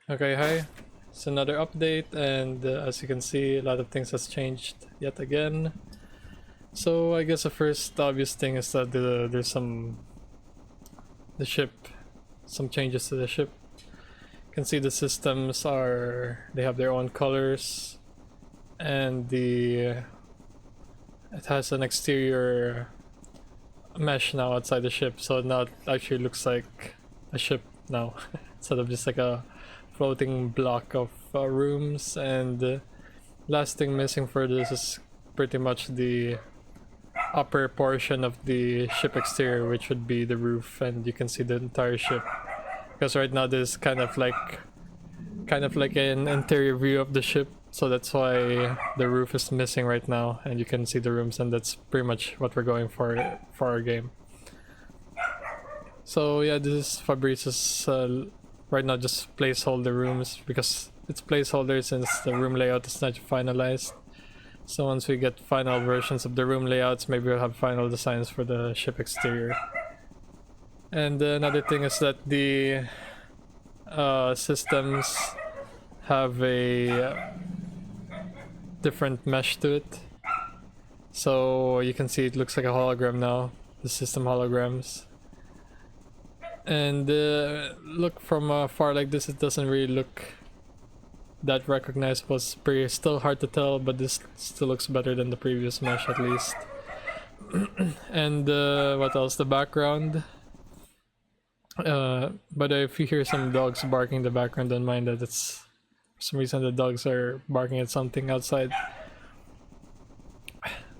Okay, hi. It's another update, and as you can see, a lot of things has changed yet again. So I guess the first obvious thing is that there's the ship, some changes to the ship. You can see the systems they have their own colors, and it has an exterior mesh now outside the ship, so now it actually looks like a ship now instead of just like a floating block of rooms. And last thing missing for this is pretty much the upper portion of the ship exterior, which would be the roof, and you can see the entire ship, because right now there's kind of like an interior view of the ship, so that's why the roof is missing right now, and you can see the rooms, and that's pretty much what we're going for our game. So yeah, this is Fabrice's right now just placeholder rooms, because it's placeholder since the room layout is not finalized. So once we get final versions of the room layouts, maybe we'll have final designs for the ship exterior. And another thing is that the systems have a different mesh to it. So you can see it looks like a hologram now, the system holograms. And look from far like this, it doesn't really look that recognizable. It's still hard to tell, but this still looks better than the previous mesh at least. And what else? The background. But if you hear some dogs barking in the background, don't mind that. It's for some reason the dogs are barking at something outside.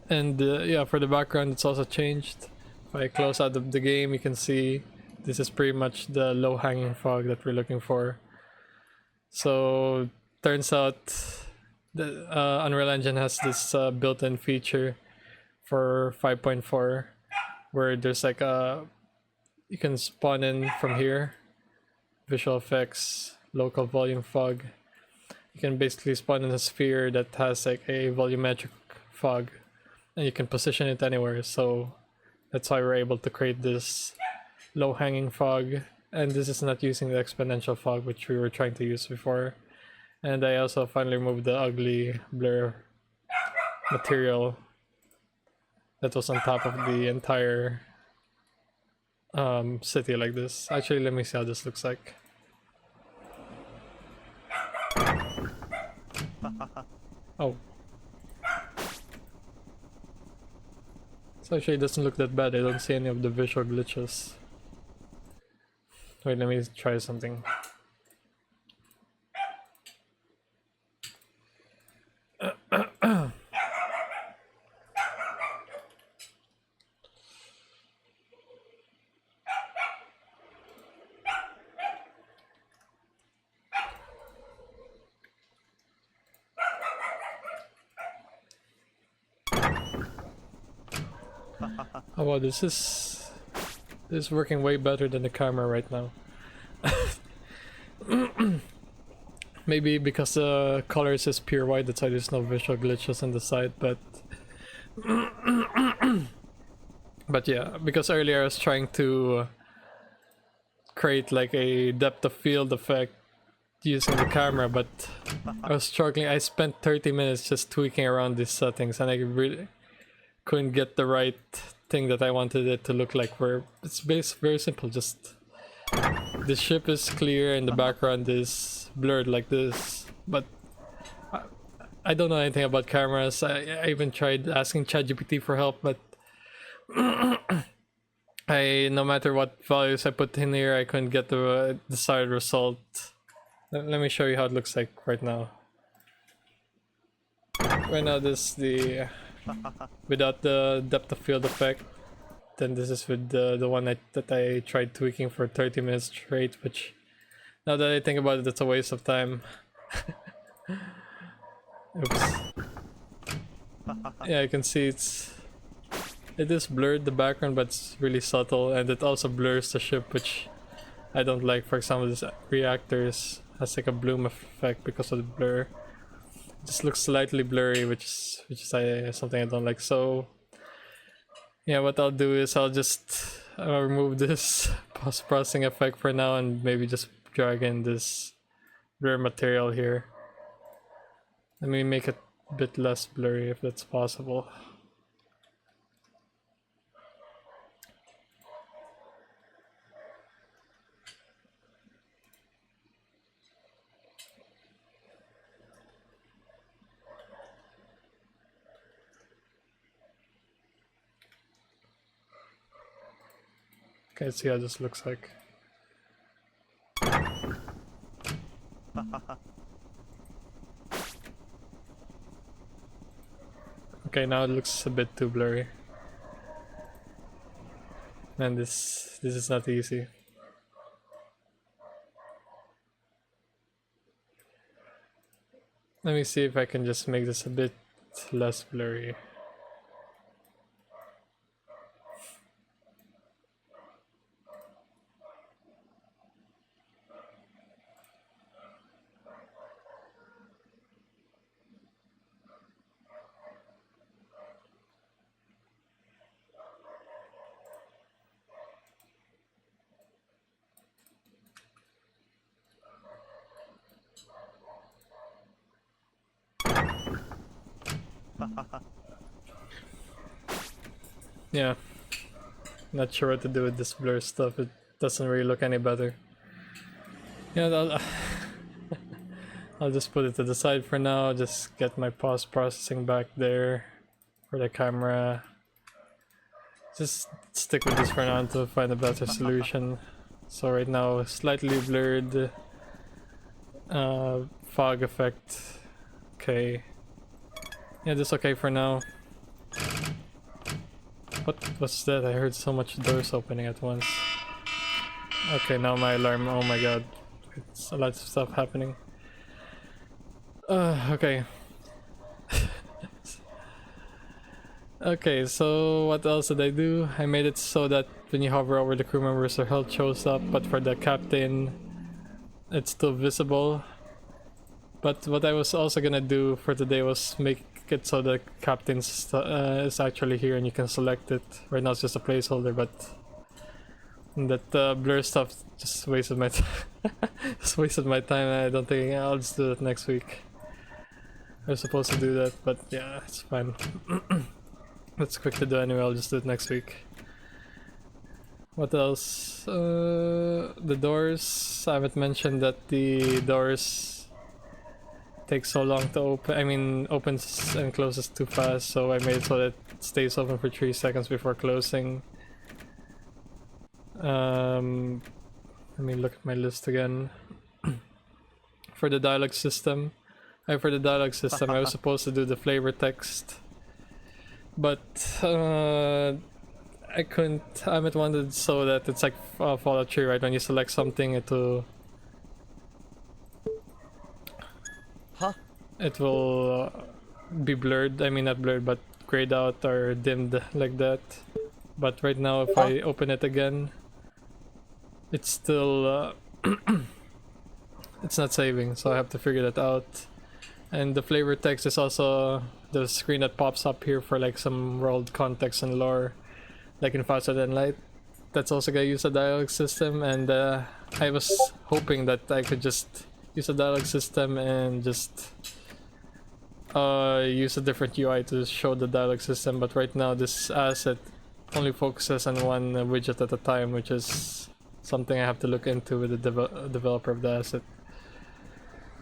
And yeah, for the background, it's also changed. If I close out of the game, you can see this is pretty much the low-hanging fog that we're looking for. So turns out the Unreal Engine has this built-in feature for 5.4 where there's like you can spawn in from here, visual effects, local volume fog. You can basically spawn in a sphere that has like a volumetric fog, and you can position it anywhere. So that's why we're able to create this low-hanging fog, and this is not using the exponential fog which we were trying to use before. And I also finally removed the ugly blur material that was on top of the entire city like this. Actually, let me see how this looks like. Oh. So actually it doesn't look that bad. I don't see any of the visual glitches. Wait, let me try something. Oh wow, this is working way better than the camera right now. Maybe because the colors is pure white, that's why there's no visual glitches on the side, but but yeah, because earlier I was trying to create like a depth of field effect using the camera, but I was struggling. I spent 30 minutes just tweaking around these settings, and I really couldn't get the right thing that I wanted it to look like. Where it's very simple, just the ship is clear and the background is blurred like this. But I don't know anything about cameras. I even tried asking ChatGPT for help, but no matter what values I put in here, I couldn't get the desired result. Let me show you how it looks like right now. Right now this is the without the depth of field effect. Then this is with the one that I tried tweaking for 30 minutes straight, which now that I think about it, it's a waste of time. Oops. Yeah, you can see it is blurred, the background, but it's really subtle, and it also blurs the ship, which I don't like. For example, this reactors has like a bloom effect because of the blur. It just looks slightly blurry, which is something I don't like. So yeah, what I'll do is I'll just remove this post-processing effect for now, and maybe just drag in this blur material here. Let me make it a bit less blurry if that's possible. Okay, let's see how this looks like. Okay, now it looks a bit too blurry. And this is not easy. Let me see if I can just make this a bit less blurry. Yeah, not sure what to do with this blur stuff. It doesn't really look any better. Yeah, I'll just put it to the side for now. Just get my post-processing back there for the camera. Just stick with this for now until I find a better solution. So right now, slightly blurred, fog effect. Okay. Yeah, that's okay for now. What was that? I heard so much doors opening at once. Okay, now my alarm. Oh my god. It's a lot of stuff happening. Okay. Okay, so what else did I do? I made it so that when you hover over the crew members, their health shows up, but for the captain, it's still visible. But what I was also gonna do for today was make it so the captain is actually here and you can select it. Right now it's just a placeholder, but that blur stuff just wasted my just wasted my time. I don't think I'll just do that next week. I was supposed to do that, but yeah, it's fine. That's quick to do anyway. I'll just do it next week. What else? The doors. I haven't mentioned that the doors take so long to open. I mean, opens and closes too fast, so I made it so that it stays open for 3 seconds before closing. Let me look at my list again. For the dialogue system, I was supposed to do the flavor text, but I couldn't. I wanted so that it's like Fallout 3, right? When you select something, it will be blurred. I mean, not blurred, but grayed out or dimmed like that. But right now, if I open it again, it's still it's not saving, so I have to figure that out. And the flavor text is also the screen that pops up here for like some world context and lore, like in Faster Than Light. That's also gonna use a dialogue system, and I was hoping that I could just use a dialogue system and just use a different UI to show the dialogue system, but right now this asset only focuses on one widget at a time, which is something I have to look into with the developer of the asset.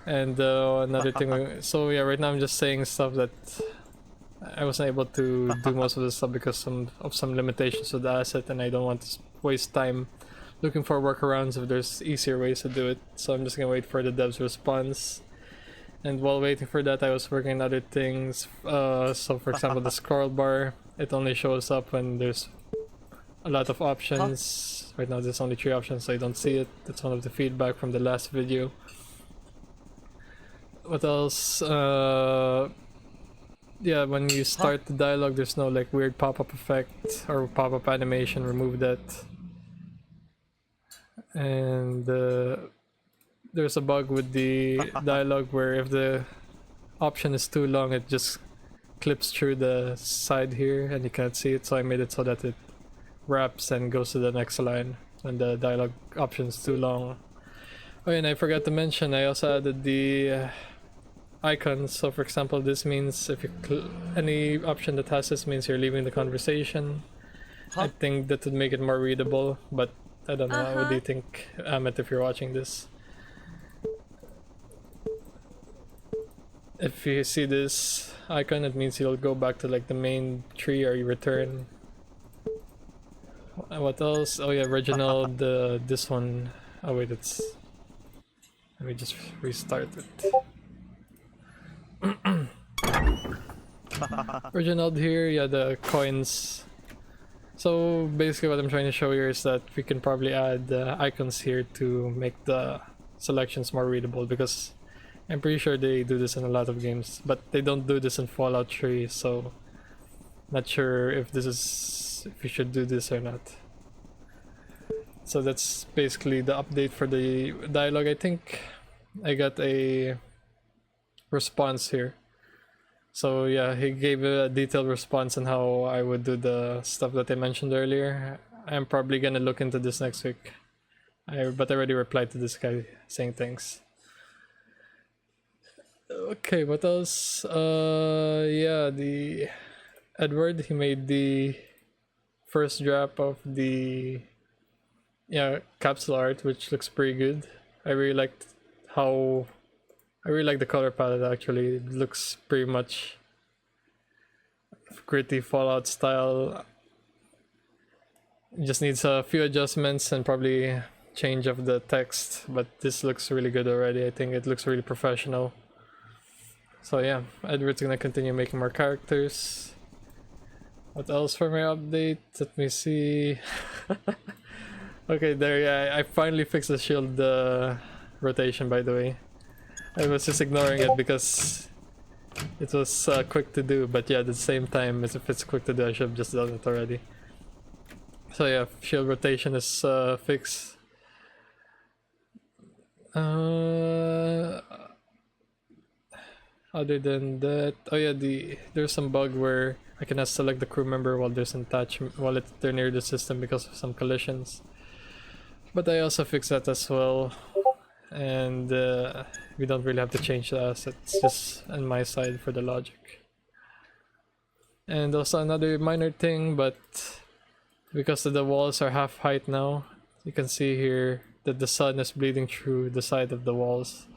And another thing, so yeah, right now I'm just saying stuff that I wasn't able to do most of the stuff because of some limitations with the asset, and I don't want to waste time looking for workarounds if there's easier ways to do it. So I'm just gonna wait for the dev's response. And while waiting for that, I was working on other things. So for example, the scroll bar, it only shows up when there's a lot of options. Right now there's only 3 options, so I don't see it. That's one of the feedback from the last video. What else? Yeah, when you start the dialogue, there's no like weird pop-up effect or pop-up animation. Remove that. And there's a bug with the dialogue where if the option is too long, it just clips through the side here and you can't see it. So I made it so that it wraps and goes to the next line when the dialogue option is too long. Oh, and I forgot to mention, I also added the icons. So for example, this means if you any option that has this means you're leaving the conversation. I think that would make it more readable, but I don't know. What do you think, Amit, if you're watching this? If you see this icon, it means you'll go back to like the main tree, or you return. What else? Oh yeah, Reginald, this one. Oh wait, it's... Let me just restart it. Reginald here, yeah, the coins. So basically what I'm trying to show here is that we can probably add icons here to make the selections more readable, because I'm pretty sure they do this in a lot of games, but they don't do this in Fallout 3, so not sure if this is... if you should do this or not. So that's basically the update for the dialogue. I think I got a response here. So yeah, he gave a detailed response on how I would do the stuff that I mentioned earlier. I'm probably gonna look into this next week. But I already replied to this guy saying thanks. Okay, what else? Yeah, the Edward, he made the first draft of the capsule art, which looks pretty good. I really like the color palette. Actually, it looks pretty much gritty Fallout style. It just needs a few adjustments and probably change of the text, but this looks really good already. I think it looks really professional. So yeah, Edward's gonna continue making more characters. What else for my update? Let me see. Okay, there, yeah, I finally fixed the shield rotation, by the way. I was just ignoring it because it was quick to do, but yeah, at the same time, if it's quick to do, I should have just done it already. So yeah, shield rotation is fixed. Other than that, oh yeah, there's some bug where I cannot select the crew member while there's an attachment, while they're near the system because of some collisions. But I also fixed that as well, and we don't really have to change the assets, just on my side for the logic. And also another minor thing, but because the walls are half height now, you can see here that the sun is bleeding through the side of the walls.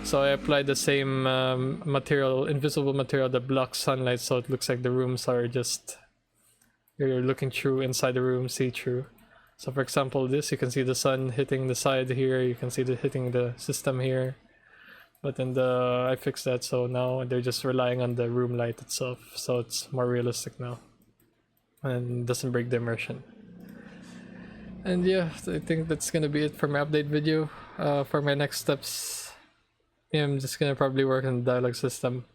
So I applied the same material, invisible material that blocks sunlight, so it looks like the rooms are just... you're looking through inside the room, see-through. So for example, this, you can see the sun hitting the side here, you can see it hitting the system here. But then I fixed that, so now they're just relying on the room light itself, so it's more realistic now. And doesn't break the immersion. And yeah, I think that's gonna be it for my update video. For my next steps, yeah, I'm just gonna probably work on the dialogue system,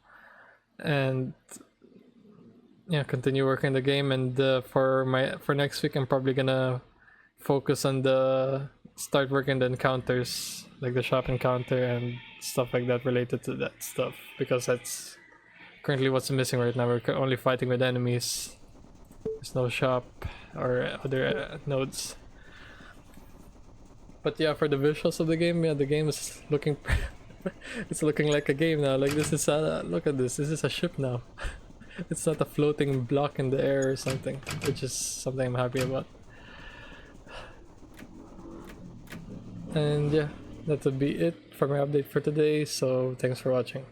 and yeah, continue working the game. And for next week, I'm probably gonna focus on start working the encounters, like the shop encounter and stuff like that related to that stuff, because that's currently what's missing right now. We're only fighting with enemies. There's no shop or other nodes. But yeah, for the visuals of the game, yeah, the game is looking it's looking like a game now. Like, this is look at this. This is a ship now. It's not a floating block in the air or something, which is something I'm happy about. And yeah, that would be it for my update for today. So thanks for watching.